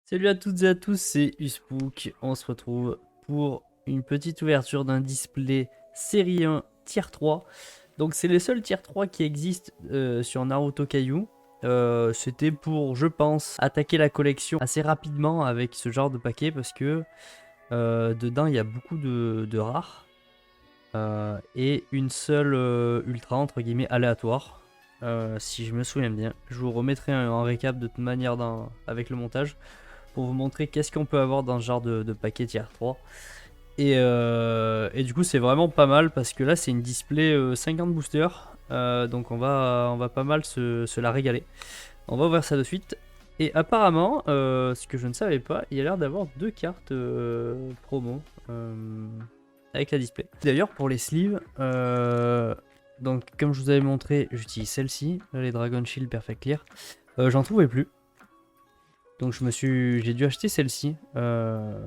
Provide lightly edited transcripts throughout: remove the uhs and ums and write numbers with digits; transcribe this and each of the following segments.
Salut à toutes et à tous, c'est Uspook. On se retrouve pour une petite ouverture d'un display série 1 tier 3. Donc c'est les seuls tier 3 qui existent sur Naruto Kaiju. C'était pour, je pense, attaquer la collection assez rapidement avec ce genre de paquet parce que dedans il y a beaucoup de rares et une seule ultra entre guillemets aléatoire. Si je me souviens bien, je vous remettrai un récap de toute manière avec le montage pour vous montrer qu'est-ce qu'on peut avoir dans ce genre de paquet tier 3. Et du coup c'est vraiment pas mal parce que là c'est une display 50 boosters. Donc on va pas mal se la régaler. On va ouvrir ça de suite. Et apparemment, ce que je ne savais pas, il y a l'air d'avoir deux cartes promo avec la display. D'ailleurs pour les sleeves, donc comme je vous avais montré, j'utilise celle-ci, les Dragon Shield Perfect Clear. J'en trouvais plus. Donc j'ai dû acheter celle-ci. Je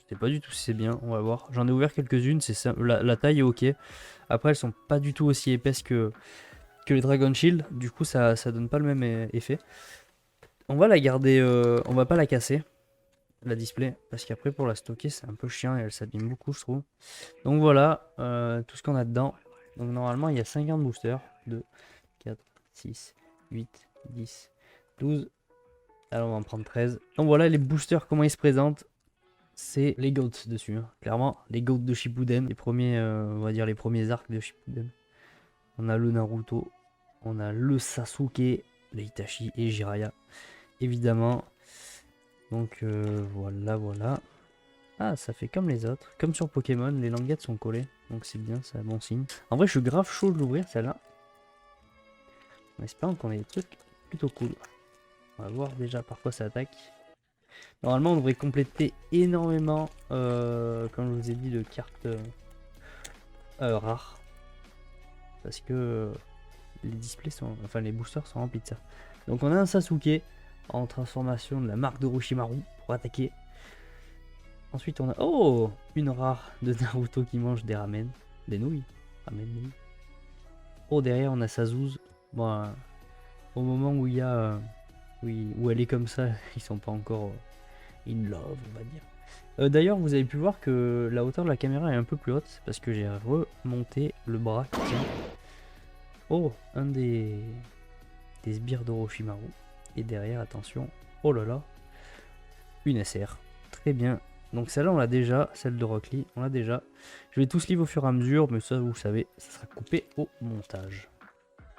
sais pas du tout si c'est bien, on va voir. J'en ai ouvert quelques-unes, la taille est ok. Après elles sont pas du tout aussi épaisses que les Dragon Shield, du coup ça donne pas le même effet. On va la garder, on va pas la casser, la display, parce qu'après pour la stocker c'est un peu chiant et elle s'abîme beaucoup je trouve. Donc voilà, tout ce qu'on a dedans. Donc normalement il y a 50 boosters, 2, 4, 6, 8, 10, 12. Alors on va en prendre 13. Donc voilà les boosters, comment ils se présentent. C'est les GOATs dessus, hein. Clairement les GOATs de Shippuden. Les premiers, on va dire les premiers arcs de Shippuden. On a le Naruto, on a le Sasuke, le Itachi et Jiraiya. Évidemment. Donc voilà. Ah, ça fait comme les autres. Comme sur Pokémon, les languettes sont collées. Donc c'est bien, c'est un bon signe. En vrai, je suis grave chaud de l'ouvrir celle-là. En espérant qu'on ait des trucs plutôt cool. On va voir déjà par quoi ça attaque. Normalement, on devrait compléter énormément, comme je vous ai dit, de cartes rares. Parce que les displays sont, enfin les boosters sont remplis de ça. Donc on a un Sasuke en transformation de la marque d'Orochimaru pour attaquer. Ensuite on a, oh, une rare de Naruto qui mange des ramen, des nouilles. Ramen nouilles. Oh, derrière on a Sazuz. Bon, au moment où il y a, où elle est comme ça, ils sont pas encore in love, on va dire. D'ailleurs, vous avez pu voir que la hauteur de la caméra est un peu plus haute parce que j'ai remonté le bras qui tient. Oh, un des sbires d'Orochimaru. Et derrière, attention, oh là là, une SR. Très bien. Donc celle-là, on l'a déjà, celle de Rock Lee, on l'a déjà. Je vais tous livre au fur et à mesure, mais ça, vous savez, ça sera coupé au montage.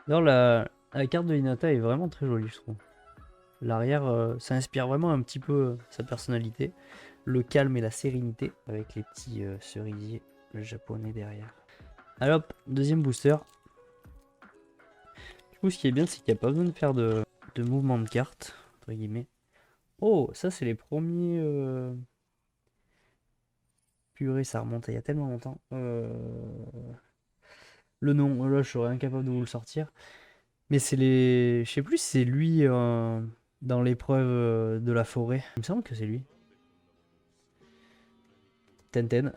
Alors la carte de Hinata est vraiment très jolie, je trouve. L'arrière, ça inspire vraiment un petit peu sa personnalité. Le calme et la sérénité, avec les petits cerisiers japonais derrière. Alors, hop, deuxième booster. Du coup, ce qui est bien, c'est qu'il n'y a pas besoin de faire de mouvement de carte, entre guillemets. Oh, ça, c'est les premiers... Purée, ça remonte à il y a tellement longtemps. Le nom, là, je serais incapable de vous le sortir. Mais c'est les... Je sais plus si c'est lui dans l'épreuve de la forêt. Il me semble que c'est lui. Tenten.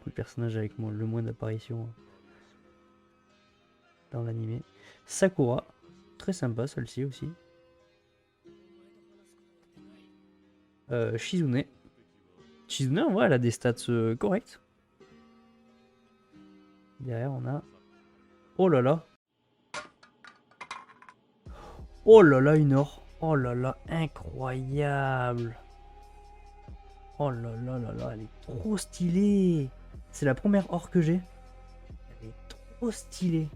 Le personnage avec moi, le moins d'apparitions dans l'animé. Sakura. Très sympa, celle-ci aussi. Shizune. Shizune, en vrai, elle a des stats corrects. Derrière, on a... Oh là là. Oh là là, une or. Oh là là, incroyable. Oh là là là là, elle est trop stylée. C'est la première or que j'ai. Elle est trop stylée.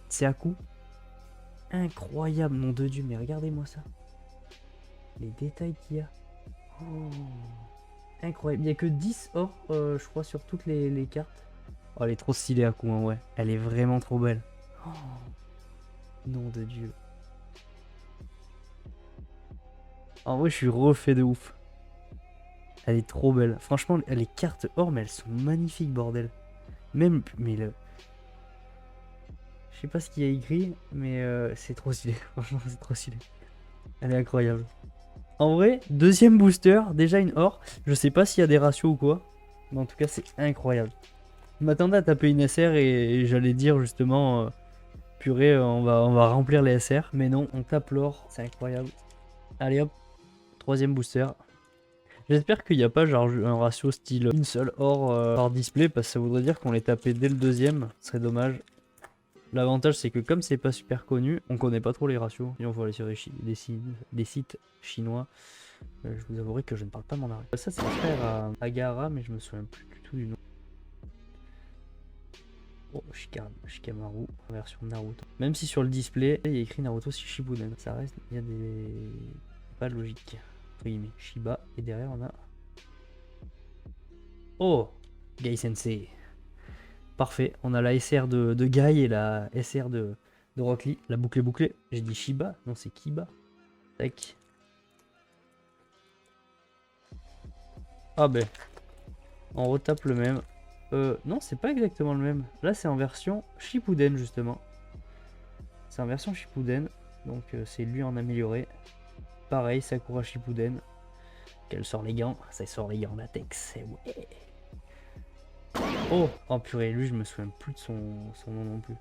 C'est à coup. Incroyable, nom de Dieu, mais regardez-moi ça. Les détails qu'il y a. Oh. Incroyable. Il n'y a que 10 or, je crois, sur toutes les cartes. Oh, elle est trop stylée à coup, hein, ouais. Elle est vraiment trop belle. Oh. Nom de Dieu. En vrai, je suis refait de ouf. Elle est trop belle. Franchement, les cartes or, mais elles sont magnifiques, bordel. Même, mais le... Je sais pas ce qu'il y a écrit, mais c'est trop stylé. Franchement, c'est trop stylé. Elle est incroyable. En vrai, deuxième booster, déjà une or. Je sais pas s'il y a des ratios ou quoi. Mais en tout cas, c'est incroyable. Je m'attendais à taper une SR et j'allais dire justement, purée, on va remplir les SR. Mais non, on tape l'or. C'est incroyable. Allez hop, troisième booster. J'espère qu'il n'y a pas genre un ratio style une seule or par display parce que ça voudrait dire qu'on les tapait dès le deuxième, ce serait dommage. L'avantage c'est que comme c'est pas super connu, on connaît pas trop les ratios. Et on va aller sur des sites chinois. Je vous avouerai que je ne parle pas mandarin. Ça c'est le frère à Gaara mais je me souviens plus du tout du nom. Oh, Shikamaru, version Naruto. Même si sur le display, il y a écrit Naruto Shippuden. Ça reste, il y a des... pas de logique. Entre guillemets, Shiba. Et derrière, on a... Oh, Gai Sensei. Parfait, on a la SR de Gai et la SR de Rock Lee. La boucle est bouclée. J'ai dit Shiba, non c'est Kiba. Tac. Ah ben, on retape le même. Non, c'est pas exactement le même. Là, c'est en version Shippuden, justement. C'est en version Shippuden. Donc, c'est lui en amélioré. Pareil, Sakura Shippuden. Qu'elle sort les gants. Ça sort les gants latex. Ouais. Oh purée, lui, je me souviens plus de son nom non plus.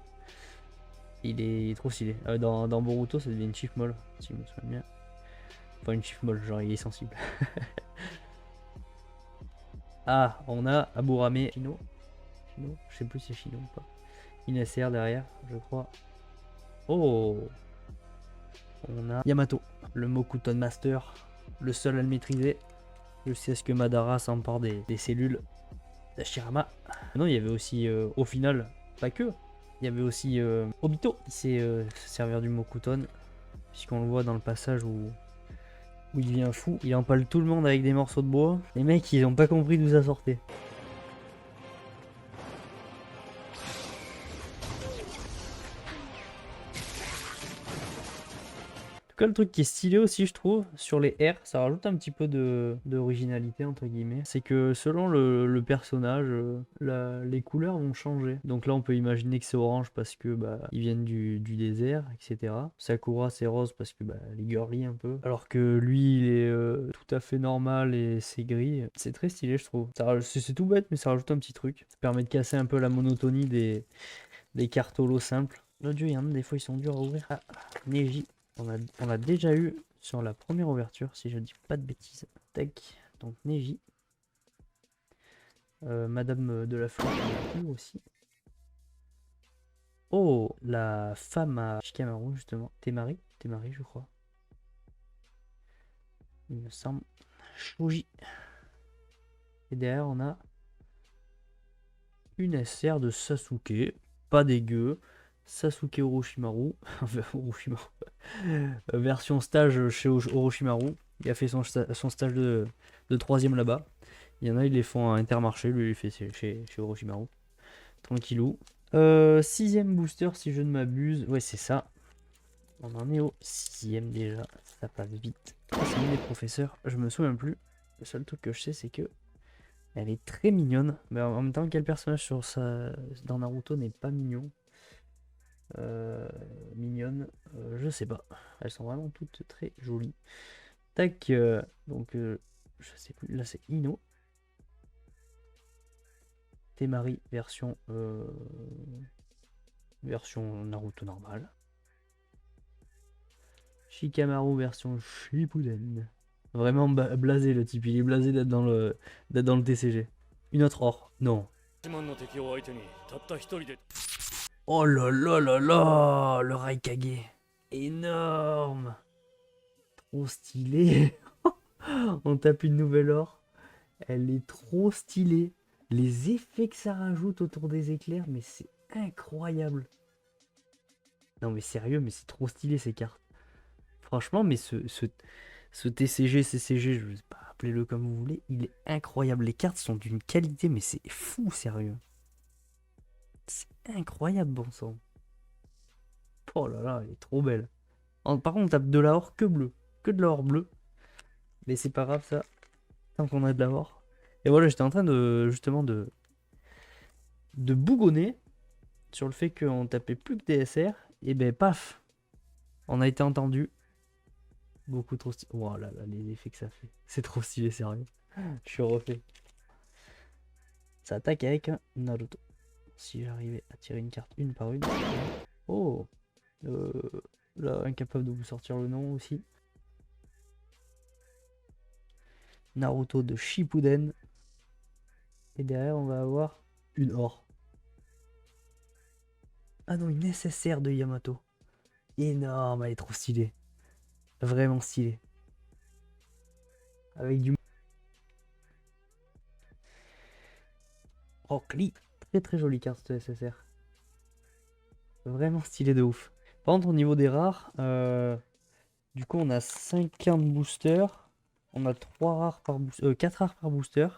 Il est trop stylé. Dans Boruto, ça devient une Chief Moll, si je me souviens bien. Enfin, une Chief Moll, genre, il est sensible. Ah, on a Aburame Shino. Je sais plus si c'est Shino ou pas. Une SR derrière, je crois. Oh, on a Yamato, le Mokuton Master, le seul à le maîtriser. Je sais ce que Madara s'empare des cellules d'Ashirama. Non, il y avait aussi, au final, pas que. Il y avait aussi Obito qui sait se servir du Mokuton. Puisqu'on le voit dans le passage où il devient fou. Il empale tout le monde avec des morceaux de bois. Les mecs, ils ont pas compris d'où ça sortait. Le truc qui est stylé aussi je trouve sur les R, ça rajoute un petit peu d'originalité entre guillemets, c'est que selon le personnage les couleurs vont changer. Donc là on peut imaginer que c'est orange parce que bah ils viennent du désert, etc. Sakura c'est rose parce que bah les girly un peu, alors que lui il est tout à fait normal et c'est gris. C'est très stylé je trouve. C'est tout bête mais ça rajoute un petit truc, ça permet de casser un peu la monotonie des cartes holo simples. L'audio il y en a des fois ils sont durs à ouvrir. Ah, Neji. On a déjà eu sur la première ouverture, si je dis pas de bêtises. Tac, donc Neji. Madame de la Fleur aussi. Oh, la femme à Shikamaru, justement. Temari, je crois. Il me semble. Shoji. Et derrière, on a une SR de Sasuke. Pas dégueu. Sasuke Orochimaru. Orochimaru. Version stage chez Orochimaru. Il a fait son stage de 3ème là-bas. Il y en a, ils les font à Intermarché. Lui, il fait chez Orochimaru. Tranquillou. 6ème booster, si je ne m'abuse. Ouais, c'est ça. On en est au 6ème déjà. Ça passe vite. C'est une des professeurs. Je me souviens plus. Le seul truc que je sais, c'est que elle est très mignonne. Mais en même temps, quel personnage dans Naruto n'est pas mignon? Mignonne, je sais pas. Elles sont vraiment toutes très jolies. Tac, donc je sais plus. Là, c'est Ino. Temari version Naruto normale. Shikamaru version Shippuden. Vraiment blasé le type, il est blasé d'être dans le TCG. Une autre or, non. Oh là là là là, le Raikage. Énorme. Trop stylé. On tape une nouvelle or. Elle est trop stylée. Les effets que ça rajoute autour des éclairs, mais c'est incroyable. Non mais sérieux, mais c'est trop stylé ces cartes. Franchement, mais ce TCG, CCG, je sais pas, appelez-le comme vous voulez, il est incroyable. Les cartes sont d'une qualité, mais c'est fou sérieux. C'est incroyable, bon sang. Oh là là, elle est trop belle. Par contre, on tape de la or que bleu. Que de la or bleue. Mais c'est pas grave ça. Tant qu'on a de la or. Et voilà, j'étais en train de justement de bougonner sur le fait qu'on tapait plus que des SR. Et ben paf, on a été entendu. Beaucoup trop stylé. Oh là là, les effets que ça fait. C'est trop stylé, sérieux. Je suis refait. Ça attaque avec un Naruto. Si j'arrivais à tirer une carte une par une. Oh, là, incapable de vous sortir le nom aussi. Naruto de Shippuden. Et derrière, on va avoir une or. Ah non, une SSR de Yamato. Énorme, elle est trop stylée. Vraiment stylée. Avec du Rock Lee. Très très jolie carte cette SSR. Vraiment stylé de ouf. Par contre, au niveau des rares, du coup, on a 50 boosters. On a 3 rares par 4 rares par booster.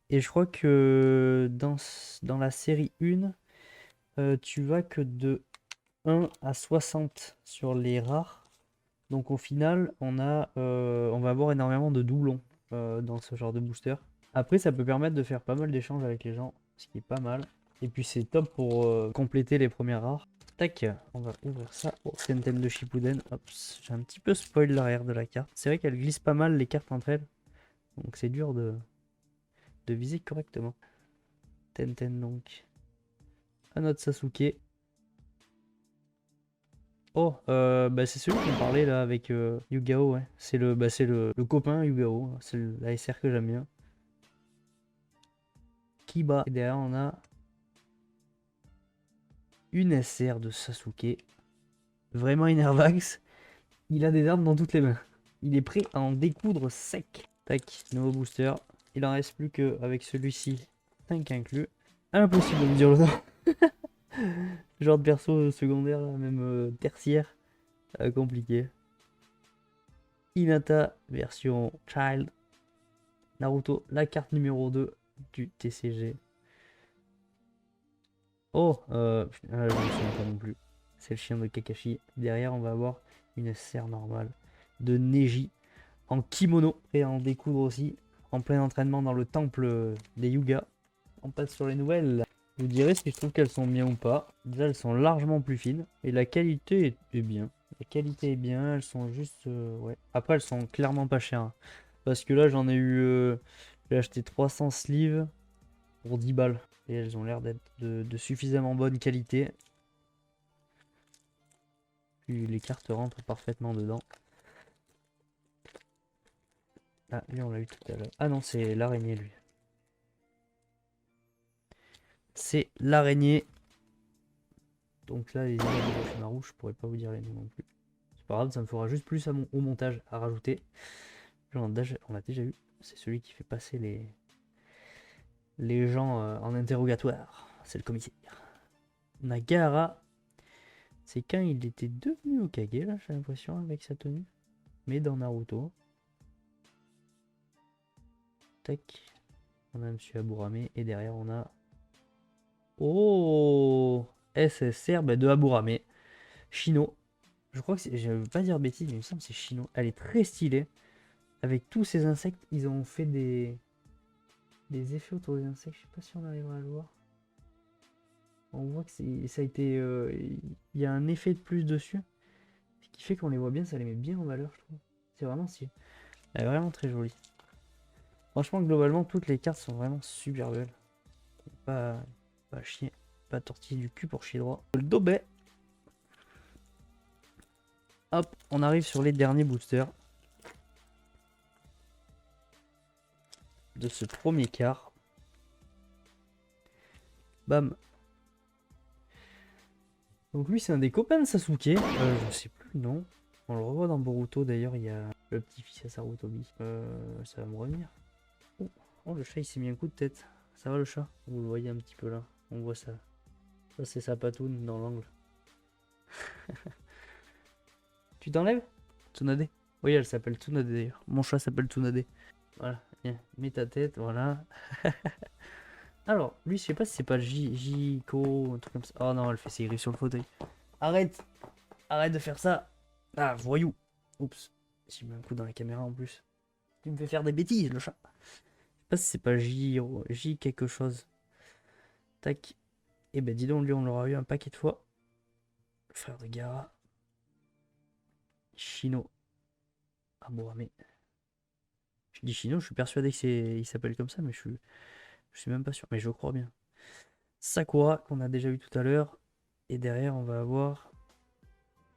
Et je crois que dans la série 1, tu vas que de 1 à 60 sur les rares. Donc au final, on va avoir énormément de doublons dans ce genre de booster. Après, ça peut permettre de faire pas mal d'échanges avec les gens, ce qui est pas mal. Et puis c'est top pour compléter les premières rares. Tac, on va ouvrir ça. Oh, Tenten de Shippuden. Hop, j'ai un petit peu spoil l'arrière de la carte. C'est vrai qu'elle glisse pas mal les cartes entre elles. Donc c'est dur de viser correctement. Tenten donc. Un autre Sasuke. Oh, bah c'est celui qu'on parlait là avec Yugao, ouais. C'est le copain Yugao. C'est la SR que j'aime bien. Kiba. Et derrière on a une SR de Sasuke. Vraiment Enervax. Il a des armes dans toutes les mains. Il est prêt à en découdre sec. Tac, nouveau booster. Il en reste plus qu'avec celui-ci, 5 inclus. Impossible de me dire le nom. Genre de perso secondaire, même tertiaire. Compliqué. Hinata version Child. Naruto, la carte numéro 2 du TCG. Oh, je me souviens pas non plus. C'est le chien de Kakashi. Derrière, on va avoir une serre normale de Neji en kimono et en découdre aussi. En plein entraînement dans le temple des Yuga. On passe sur les nouvelles. Vous direz si je trouve qu'elles sont bien ou pas. Déjà, elles sont largement plus fines. Et la qualité est bien. La qualité est bien. Elles sont juste... ouais. Après, elles sont clairement pas chères. Hein. Parce que là, j'en ai eu... j'ai acheté 300 sleeves pour 10 balles. Et elles ont l'air d'être de suffisamment bonne qualité. Puis les cartes rentrent parfaitement dedans. Ah, lui, on l'a eu tout à l'heure. Ah non, c'est l'araignée, lui. C'est l'araignée. Donc là, les images de Orochimaru, je pourrais pas vous dire les noms non plus. C'est pas grave, ça me fera juste plus au montage à rajouter. On l'a déjà eu. C'est celui qui fait passer les gens en interrogatoire. C'est le commissaire. Nagara. C'est quand il était devenu Hokage, là, j'ai l'impression, avec sa tenue. Mais dans Naruto. Tac. On a Monsieur Aburame. Et derrière, on a... Oh, SSR de Aburame. Shino. Je crois que c'est... Je veux pas dire bêtise, mais il me semble que c'est Shino. Elle est très stylée. Avec tous ces insectes, ils ont fait des effets autour des insectes. Je sais pas si on arrivera à le voir. On voit que ça a été... il y a un effet de plus dessus. Ce qui fait qu'on les voit bien, ça les met bien en valeur, je trouve. C'est vraiment stylé. Elle est vraiment très jolie. Franchement, globalement, toutes les cartes sont vraiment super belles. Pas chier. Pas tortiller du cul pour chier droit. Le Dobé. Hop, on arrive sur les derniers boosters. De ce premier quart. Bam. Donc lui c'est un des copains de Sasuke. Je sais plus le nom. On le revoit dans Boruto d'ailleurs, il y a le petit-fils à Sarutobi. Ça va me revenir. Oh, le chat il s'est mis un coup de tête. Ça va le chat? Vous le voyez un petit peu là. On voit ça. Ça c'est sa patoune dans l'angle. Tu t'enlèves? Tsunade? Oui, elle s'appelle Tsunade d'ailleurs. Mon chat s'appelle Tsunade. Voilà, viens, mets ta tête, voilà. Alors, lui, je sais pas si c'est pas Jiko, un truc comme ça. Oh non, elle fait ses griffes sur le fauteuil. Arrête! Arrête de faire ça! Ah, voyou! Oups, j'ai mis un coup dans la caméra en plus. Tu me fais faire des bêtises, le chat. Je sais pas si c'est pas J quelque chose. Tac. Et ben dis donc, lui, on l'aura eu un paquet de fois. Le frère de Gaara. Shino. Aburame. Je dis Shino, je suis persuadé qu'il s'appelle comme ça, mais je suis même pas sûr. Mais je crois bien. Sakura, qu'on a déjà eu tout à l'heure. Et derrière, on va avoir...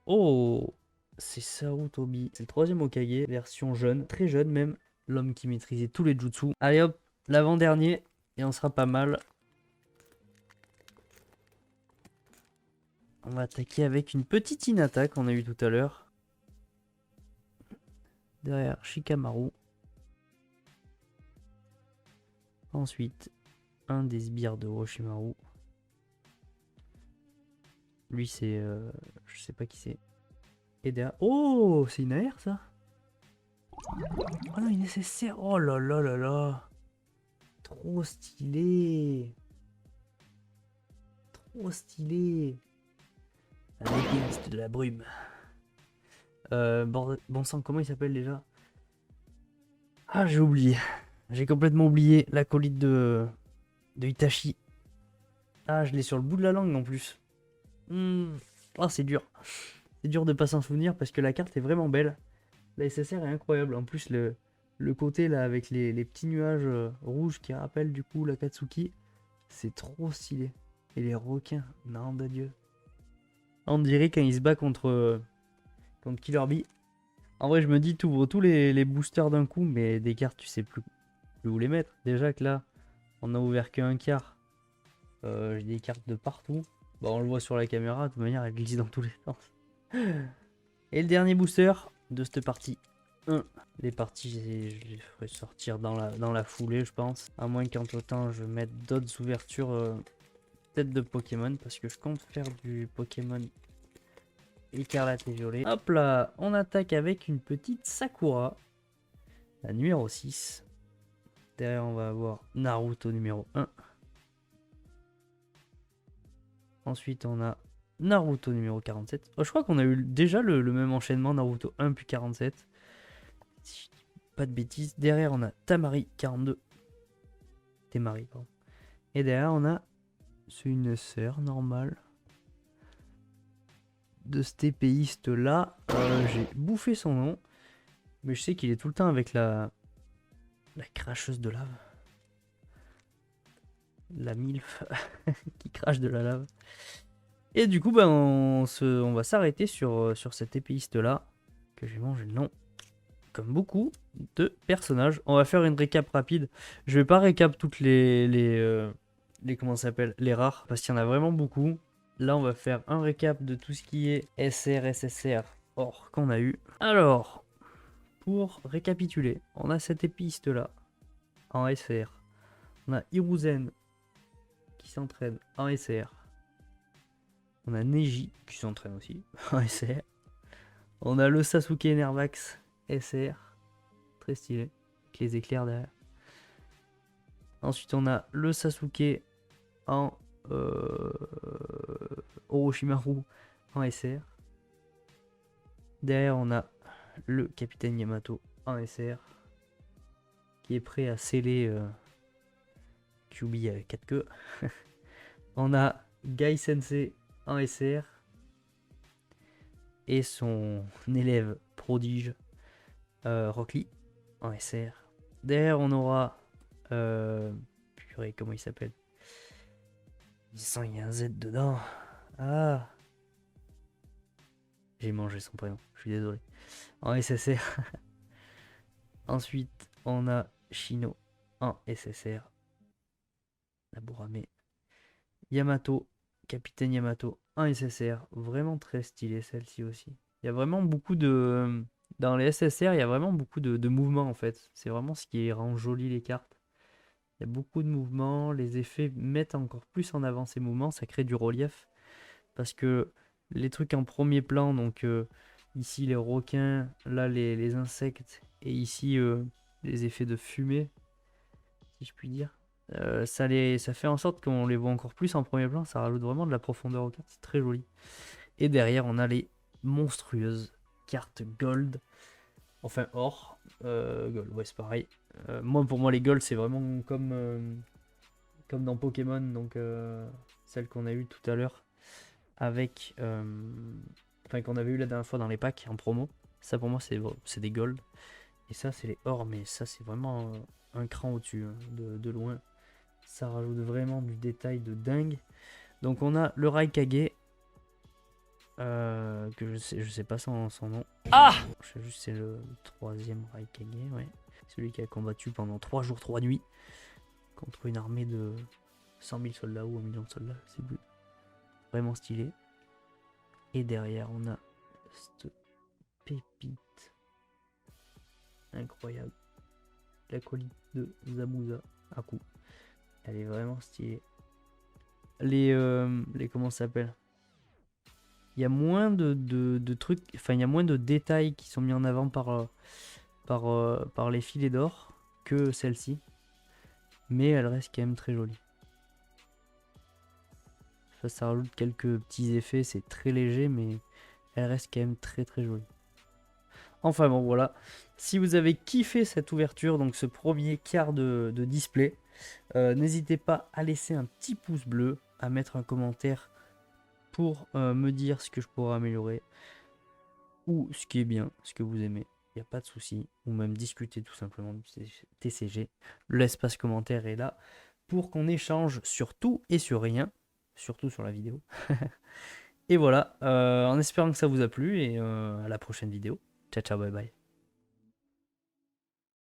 Oh! C'est Sarutobi. C'est le troisième Hokage, version jeune, très jeune même. L'homme qui maîtrisait tous les jutsu. Allez hop, l'avant-dernier. Et on sera pas mal. On va attaquer avec une petite Hinata qu'on a eu tout à l'heure. Derrière Shikamaru. Ensuite, un des sbires de Orochimaru. Lui, c'est... je sais pas qui c'est. Et derrière... Oh, c'est une AR, ça? Oh non, une SSR. Oh là là là là. Trop stylé. Trop stylé. L'épéiste de la brume. Bon sang, comment il s'appelle déjà? Ah, j'ai oublié. J'ai complètement oublié l'acolyte de Itachi. Ah, je l'ai sur le bout de la langue en plus. Ah, c'est dur. C'est dur de pas s'en souvenir parce que la carte est vraiment belle. La SSR est incroyable. En plus, le côté là avec les petits nuages rouges qui rappellent du coup la Katsuki, c'est trop stylé. Et les requins, non de Dieu. On dirait quand il se bat contre Killer Bee. En vrai, je me dis, t'ouvres tous les boosters d'un coup, mais des cartes, tu sais plus où les mettre. Déjà que là, on a ouvert qu'un quart. J'ai des cartes de partout. Bon, on le voit sur la caméra, de toute manière, elle glisse dans tous les sens. Et le dernier booster de cette partie 1. Les parties, je les ferai sortir dans la foulée, je pense. À moins qu'entre temps, je mette d'autres ouvertures peut-être de Pokémon, parce que je compte faire du Pokémon écarlate et violet. Hop là, on attaque avec une petite Sakura, la numéro 6. Derrière, on va avoir Naruto numéro 1. Ensuite, on a Naruto numéro 47. Oh, je crois qu'on a eu déjà le même enchaînement, Naruto 1 puis 47. Si je dis pas de bêtises. Derrière, on a Tamari 42. Temari, pardon. Et derrière, on a une sœur normale de cet épéiste là. J'ai bouffé son nom. Mais je sais qu'il est tout le temps avec la cracheuse de lave. La MILF qui crache de la lave. Et du coup, ben, on va s'arrêter sur cet épéiste là. Que j'ai mangé le nom. Comme beaucoup de personnages. On va faire une récap rapide. Je vais pas récap toutes comment ça s'appelle, les rares, parce qu'il y en a vraiment beaucoup. Là, on va faire un récap de tout ce qui est SR, SSR, or qu'on a eu. Alors, pour récapituler, on a cette épiste là en SR. On a Hiruzen qui s'entraîne en SR. On a Neji qui s'entraîne aussi en SR. On a le Sasuke Nervax SR. Très stylé. Avec les éclairs derrière. Ensuite, on a le Sasuke en Orochimaru en SR. Derrière, on a le capitaine Yamato en SR. Qui est prêt à sceller Kyuubi avec 4 queues. On a Gai Sensei en SR. Et son élève prodige Rock Lee en SR. Derrière, on aura purée, comment il s'appelle? Il y a un Z dedans. Ah, j'ai mangé son prénom, je suis désolé. En SSR. Ensuite, on a Shino en SSR. Naburame. Yamato, capitaine Yamato en SSR. Vraiment très stylé celle-ci aussi. Il y a vraiment beaucoup de... Dans les SSR, il y a vraiment beaucoup de mouvements en fait. C'est vraiment ce qui rend joli les cartes. Il y a beaucoup de mouvements. Les effets mettent encore plus en avant ces mouvements. Ça crée du relief. Parce que les trucs en premier plan, donc ici les requins, là les insectes, et ici les effets de fumée, si je puis dire, ça fait en sorte qu'on les voit encore plus en premier plan. Ça rajoute vraiment de la profondeur aux cartes. C'est très joli. Et derrière, on a les monstrueuses cartes gold. Enfin, or. Gold, ouais, c'est pareil. Pour moi, les gold, c'est vraiment comme dans Pokémon, donc celle qu'on a eue tout à l'heure. Avec. Enfin, qu'on avait eu la dernière fois dans les packs en promo. Ça, pour moi, c'est des gold. Et ça, c'est les or, mais ça, c'est vraiment un cran au-dessus, hein, de loin. Ça rajoute vraiment du détail de dingue. Donc, on a le Raikage. Que je sais pas son nom. Ah! Je sais juste c'est le troisième Raikage, ouais. celui qui a combattu pendant 3 jours 3 nuits contre une armée de 100 000 soldats ou 1 million de soldats, c'est vraiment stylé. Et derrière on a cette pépite incroyable, la colline de Zabuza Aku. Elle est vraiment stylée. Les comment ça s'appelle, il y a moins de trucs, enfin il y a moins de détails qui sont mis en avant par les filets d'or que celle-ci, mais elle reste quand même très jolie. Ça rajoute quelques petits effets, c'est très léger, mais elle reste quand même très très jolie. Enfin bon, voilà. Si vous avez kiffé cette ouverture, donc ce premier quart de display, n'hésitez pas à laisser un petit pouce bleu, à mettre un commentaire pour me dire ce que je pourrais améliorer, ou ce qui est bien, ce que vous aimez. Il n'y a pas de souci, ou même discuter tout simplement du TCG. L'espace commentaire est là pour qu'on échange sur tout et sur rien, surtout sur la vidéo. Et voilà, en espérant que ça vous a plu, et à la prochaine vidéo. Ciao ciao, bye bye.